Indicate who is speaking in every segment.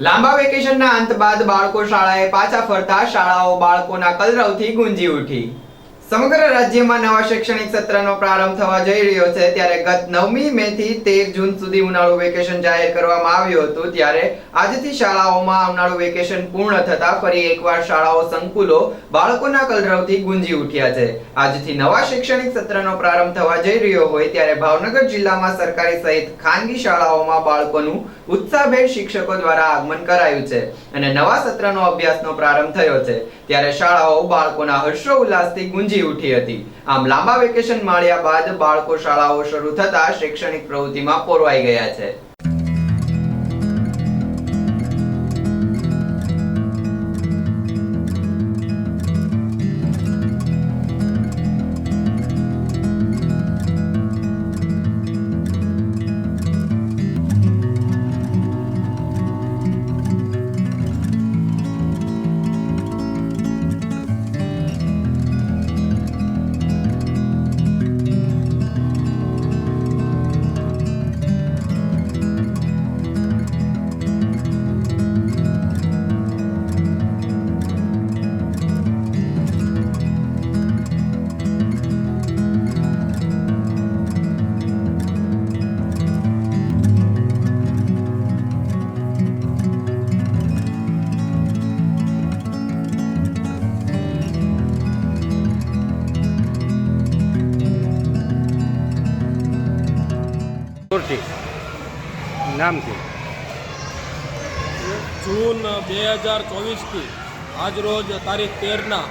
Speaker 1: લાંબા વેકેશનના અંત બાદ બાળકો શાળાએ પાછા ફરતા શાળાઓ બાળકોના કલરવથી ગુંજી ઉઠી। સમગ્ર રાજ્યમાં નવા શૈક્ષણિક સત્રનો પ્રારંભ થવા જઈ રહ્યો છે ત્યારે ગત 9મી મે થી 13 જૂન સુધી ઉનાળુ વેકેશન જાહેર કરવામાં આવ્યું હતું। ત્યારે આજથી શાળાઓમાં ઉનાળુ વેકેશન પૂર્ણ થતા ફરી એકવાર શાળાઓ સંકુલો બાળકોના કલરવથી ગુંજી ઉઠ્યા છે। આજથી નવા શૈક્ષણિક સત્રનો પ્રારંભ થવા જઈ રહ્યો હોય ત્યારે ભાવનગર જિલ્લામાં સરકારી સહિત ખાનગી શાળાઓમાં બાળકોનું ઉત્સાહભેર શિક્ષકો દ્વારા આગમન કરાયું છે અને નવા સત્રનો અભ્યાસનો પ્રારંભ થયો છે। ત્યારે શાળાઓ બાળકોના હર્ષોલ્લાસથી ગુંજી ઉઠી હતી। આમ લાંબા વેકેશન માળ્યા બાદ બાળકો શાળાઓ શરૂ થતા શૈક્ષણિક પ્રવૃત્તિમાં પોરવાઈ ગયા છે।
Speaker 2: નામ છે
Speaker 3: જૂન 2024 આજ રોજ તારીખ 13ના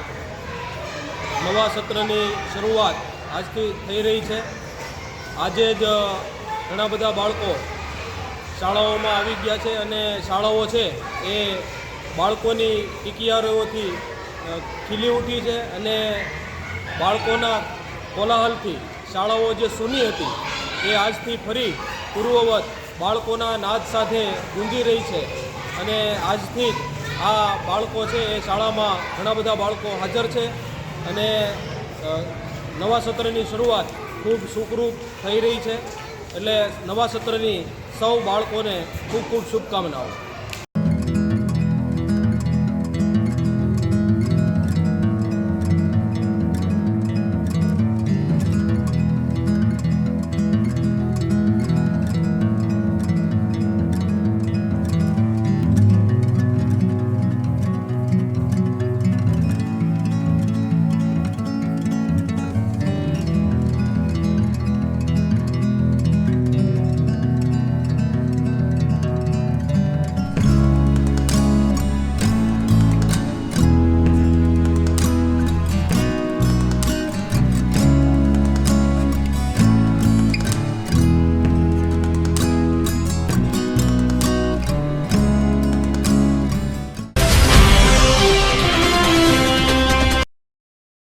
Speaker 3: નવા સત્રની શરૂઆત આજથી થઈ રહી છે। આજે જ ઘણા બધા બાળકો શાળાઓમાં આવી ગયા છે અને શાળાઓ છે એ બાળકોની ટીકિયારીઓથી ખીલી ઉઠી છે અને બાળકોના કોલાહલથી શાળાઓ જે સૂની હતી એ આજથી ફરી પૂર્વવત બાળકોના નાદ સાથે ગુંજી રહી છે અને આજથી જ આ બાળકો છે એ શાળામાં ઘણા બધા બાળકો હાજર છે અને નવા સત્રની શરૂઆત ખૂબ સુખરૂપ થઈ રહી છે। એટલે નવા સત્રની સૌ બાળકોને ખૂબ ખૂબ શુભકામનાઓ।